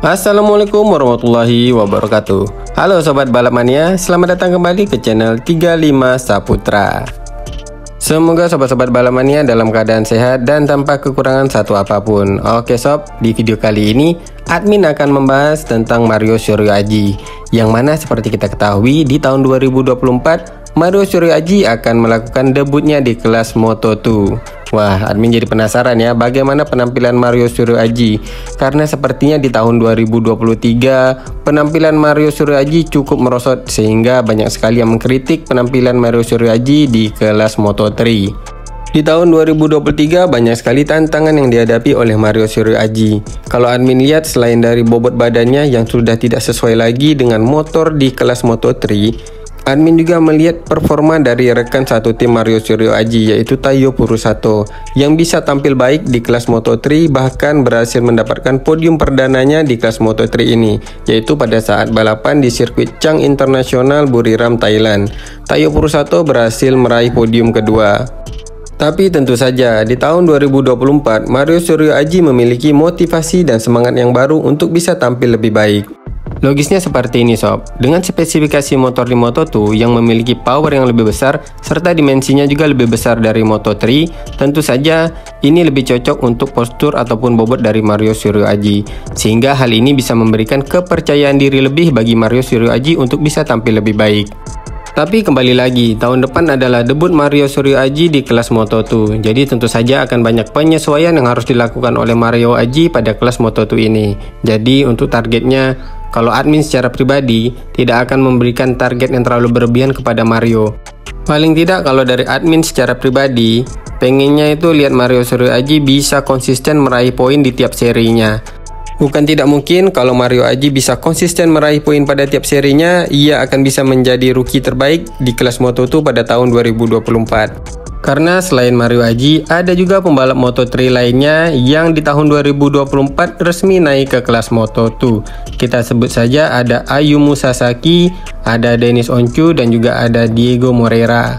Assalamualaikum warahmatullahi wabarakatuh. Halo Sobat Balap Mania, selamat datang kembali ke channel 35 Saputra. Semoga sobat-sobat Balap Mania dalam keadaan sehat dan tanpa kekurangan satu apapun. Oke sob, di video kali ini admin akan membahas tentang Mario Suryo Aji, yang mana seperti kita ketahui di tahun 2024 Mario Suryo Aji akan melakukan debutnya di kelas Moto2. Wah, admin jadi penasaran ya bagaimana penampilan Mario Suryo Aji, karena sepertinya di tahun 2023 penampilan Mario Suryo Aji cukup merosot sehingga banyak sekali yang mengkritik penampilan Mario Suryo Aji di kelas Moto3. Di tahun 2023 banyak sekali tantangan yang dihadapi oleh Mario Suryo Aji. Kalau admin lihat, selain dari bobot badannya yang sudah tidak sesuai lagi dengan motor di kelas Moto3, admin juga melihat performa dari rekan satu tim Mario Suryo Aji, yaitu Taiyo Furusato, yang bisa tampil baik di kelas Moto3, bahkan berhasil mendapatkan podium perdananya di kelas Moto3 ini, yaitu pada saat balapan di sirkuit Chang International Buriram, Thailand. Taiyo Furusato berhasil meraih podium kedua. Tapi tentu saja di tahun 2024 Mario Suryo Aji memiliki motivasi dan semangat yang baru untuk bisa tampil lebih baik. Logisnya seperti ini sob, dengan spesifikasi motor di Moto2 yang memiliki power yang lebih besar serta dimensinya juga lebih besar dari Moto3, tentu saja ini lebih cocok untuk postur ataupun bobot dari Mario Suryo Aji, sehingga hal ini bisa memberikan kepercayaan diri lebih bagi Mario Suryo Aji untuk bisa tampil lebih baik. Tapi kembali lagi, tahun depan adalah debut Mario Suryo Aji di kelas Moto2, jadi tentu saja akan banyak penyesuaian yang harus dilakukan oleh Mario Aji pada kelas Moto2 ini. Jadi untuk targetnya, kalau admin secara pribadi tidak akan memberikan target yang terlalu berlebihan kepada Mario. Paling tidak kalau dari admin secara pribadi, pengennya itu lihat Mario Suryo Aji bisa konsisten meraih poin di tiap serinya. Bukan tidak mungkin kalau Mario Aji bisa konsisten meraih poin pada tiap serinya, ia akan bisa menjadi rookie terbaik di kelas Moto2 pada tahun 2024. Karena selain Mario Aji, ada juga pembalap Moto3 lainnya yang di tahun 2024 resmi naik ke kelas Moto2. Kita sebut saja ada Ayumu Sasaki, ada Dennis Oncu, dan juga ada Diego Moreira.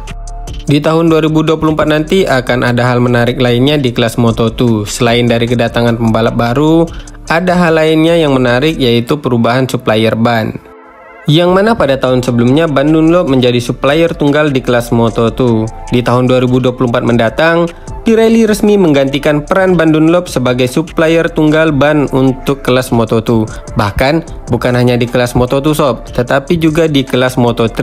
Di tahun 2024 nanti akan ada hal menarik lainnya di kelas Moto2. Selain dari kedatangan pembalap baru, ada hal lainnya yang menarik, yaitu perubahan supplier ban. Yang mana pada tahun sebelumnya ban Dunlop menjadi supplier tunggal di kelas Moto2. Di tahun 2024 mendatang, Pirelli resmi menggantikan peran ban Dunlop sebagai supplier tunggal ban untuk kelas Moto2. Bahkan bukan hanya di kelas Moto2 sob, tetapi juga di kelas Moto3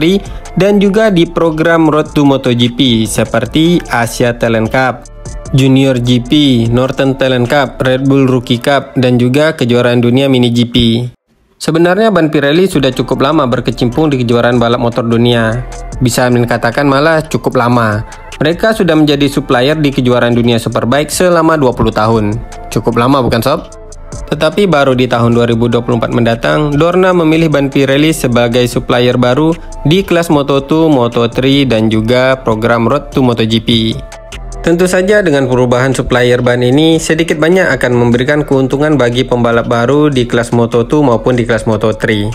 dan juga di program Road to MotoGP seperti Asia Talent Cup, Junior GP, Northern Talent Cup, Red Bull Rookie Cup, dan juga kejuaraan dunia Mini GP. Sebenarnya ban Pirelli sudah cukup lama berkecimpung di kejuaraan balap motor dunia. Bisa dikatakan malah cukup lama. Mereka sudah menjadi supplier di kejuaraan dunia Superbike selama 20 tahun. Cukup lama bukan sob? Tetapi baru di tahun 2024 mendatang, Dorna memilih ban Pirelli sebagai supplier baru di kelas Moto2, Moto3, dan juga program Road to MotoGP. Tentu saja dengan perubahan supplier ban ini sedikit banyak akan memberikan keuntungan bagi pembalap baru di kelas Moto2 maupun di kelas Moto3.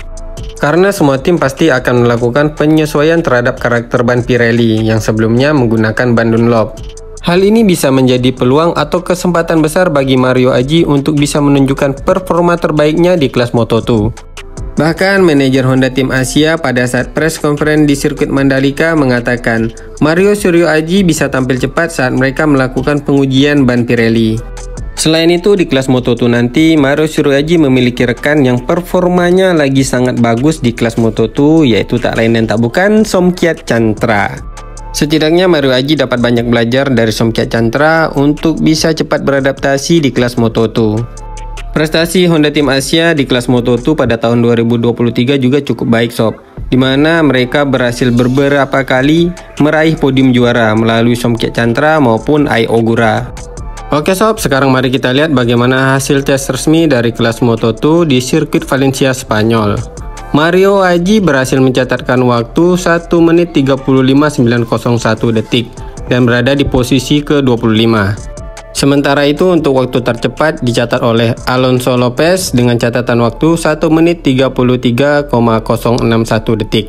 Karena semua tim pasti akan melakukan penyesuaian terhadap karakter ban Pirelli yang sebelumnya menggunakan ban Dunlop. Hal ini bisa menjadi peluang atau kesempatan besar bagi Mario Aji untuk bisa menunjukkan performa terbaiknya di kelas Moto2. Bahkan manajer Honda Tim Asia pada saat press conference di sirkuit Mandalika mengatakan Mario Suryo Aji bisa tampil cepat saat mereka melakukan pengujian ban Pirelli. Selain itu di kelas Moto2 nanti, Mario Suryo Aji memiliki rekan yang performanya lagi sangat bagus di kelas Moto2, yaitu tak lain dan tak bukan Somkiat Chantra. Setidaknya Mario Aji dapat banyak belajar dari Somkiat Chantra untuk bisa cepat beradaptasi di kelas Moto2. Prestasi Honda Tim Asia di kelas Moto2 pada tahun 2023 juga cukup baik sob, dimana mereka berhasil beberapa kali meraih podium juara melalui Somkiat Chantra maupun Ai Ogura. Oke sob, sekarang mari kita lihat bagaimana hasil tes resmi dari kelas Moto2 di sirkuit Valencia, Spanyol. Mario Aji berhasil mencatatkan waktu 1 menit 35.901 detik dan berada di posisi ke-25. Sementara itu untuk waktu tercepat dicatat oleh Alonso Lopez dengan catatan waktu 1 menit 33,061 detik.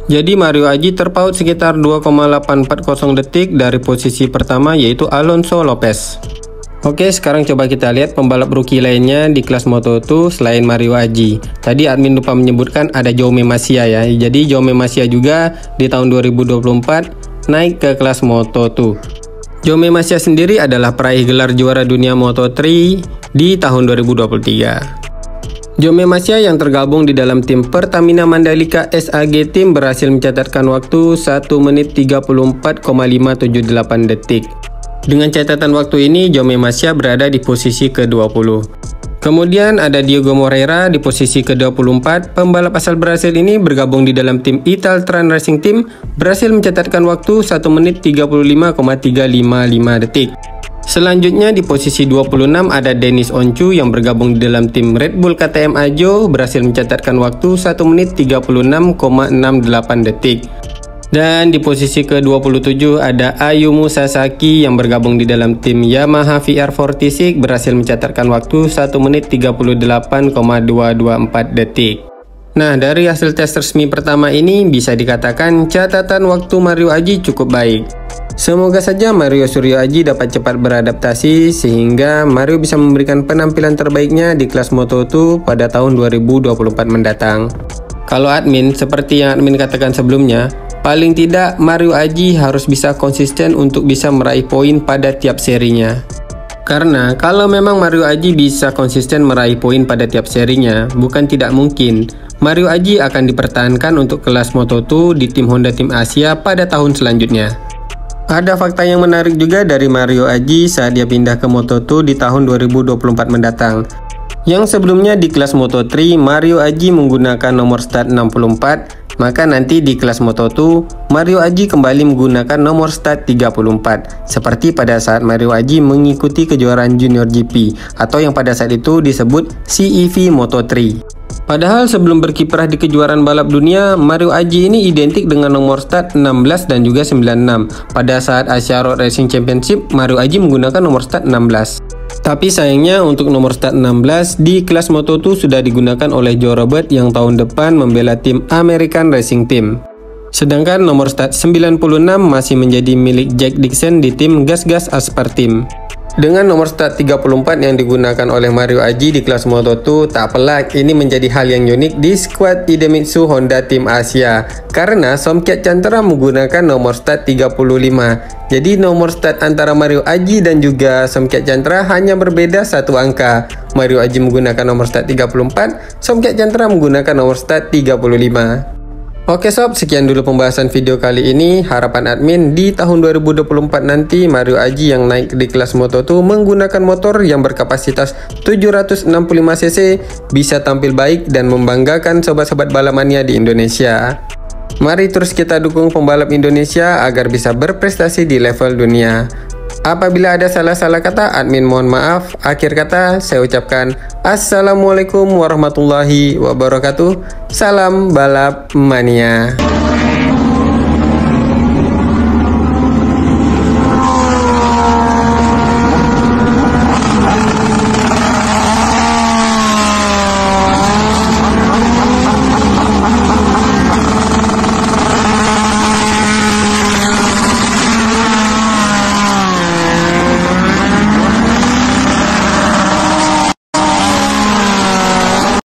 Jadi Mario Aji terpaut sekitar 2,840 detik dari posisi pertama yaitu Alonso Lopez. Oke, sekarang coba kita lihat pembalap rookie lainnya di kelas Moto2 selain Mario Aji. Tadi admin lupa menyebutkan ada Jaume Masia ya. Jadi Jaume Masia juga di tahun 2024 naik ke kelas Moto2. Jaume Masia sendiri adalah peraih gelar juara dunia Moto3 di tahun 2023. Jaume Masia yang tergabung di dalam tim Pertamina Mandalika SAG Team berhasil mencatatkan waktu 1 menit 34,578 detik. Dengan catatan waktu ini, Jaume Masia berada di posisi ke-20. Kemudian ada Diego Moreira di posisi ke-24. Pembalap asal Brasil ini bergabung di dalam tim Italtran Racing Team, berhasil mencatatkan waktu 1 menit 35,355 detik. Selanjutnya di posisi 26 ada Denis Oncu yang bergabung di dalam tim Red Bull KTM Ajo, berhasil mencatatkan waktu 1 menit 36,68 detik. Dan di posisi ke-27 ada Ayumu Sasaki yang bergabung di dalam tim Yamaha VR46, berhasil mencatatkan waktu 1 menit 38,224 detik. Nah, dari hasil tes resmi pertama ini bisa dikatakan catatan waktu Mario Aji cukup baik. Semoga saja Mario Suryo Aji dapat cepat beradaptasi sehingga Mario bisa memberikan penampilan terbaiknya di kelas Moto2 pada tahun 2024 mendatang. Kalau admin, seperti yang admin katakan sebelumnya, paling tidak Mario Aji harus bisa konsisten untuk bisa meraih poin pada tiap serinya. Karena kalau memang Mario Aji bisa konsisten meraih poin pada tiap serinya, bukan tidak mungkin Mario Aji akan dipertahankan untuk kelas Moto2 di tim Honda Tim Asia pada tahun selanjutnya. Ada fakta yang menarik juga dari Mario Aji saat dia pindah ke Moto2 di tahun 2024 mendatang. Yang sebelumnya di kelas Moto3 Mario Aji menggunakan nomor start 64, maka nanti di kelas Moto2 Mario Aji kembali menggunakan nomor start 34 seperti pada saat Mario Aji mengikuti kejuaraan Junior GP atau yang pada saat itu disebut CEV Moto3. Padahal sebelum berkiprah di kejuaraan balap dunia, Mario Aji ini identik dengan nomor start 16 dan juga 96. Pada saat Asia Road Racing Championship, Mario Aji menggunakan nomor start 16. Tapi sayangnya untuk nomor start 16 di kelas Moto2 sudah digunakan oleh Joe Robert yang tahun depan membela tim American Racing Team. Sedangkan nomor start 96 masih menjadi milik Jack Dixon di tim Gas Gas Aspar Team. Dengan nomor start 34 yang digunakan oleh Mario Aji di kelas Moto2, tak pelak ini menjadi hal yang unik di skuad Idemitsu Honda Tim Asia karena Somkiat Chantra menggunakan nomor start 35. Jadi nomor start antara Mario Aji dan juga Somkiat Chantra hanya berbeda satu angka. Mario Aji menggunakan nomor start 34, Somkiat Chantra menggunakan nomor start 35. Oke sob, sekian dulu pembahasan video kali ini. Harapan admin di tahun 2024 nanti Mario Aji yang naik di kelas Moto2 menggunakan motor yang berkapasitas 765cc bisa tampil baik dan membanggakan sobat-sobat balamania di Indonesia. Mari terus kita dukung pembalap Indonesia agar bisa berprestasi di level dunia. Apabila ada salah-salah kata, admin mohon maaf. Akhir kata, saya ucapkan Assalamualaikum warahmatullahi wabarakatuh. Salam balap mania.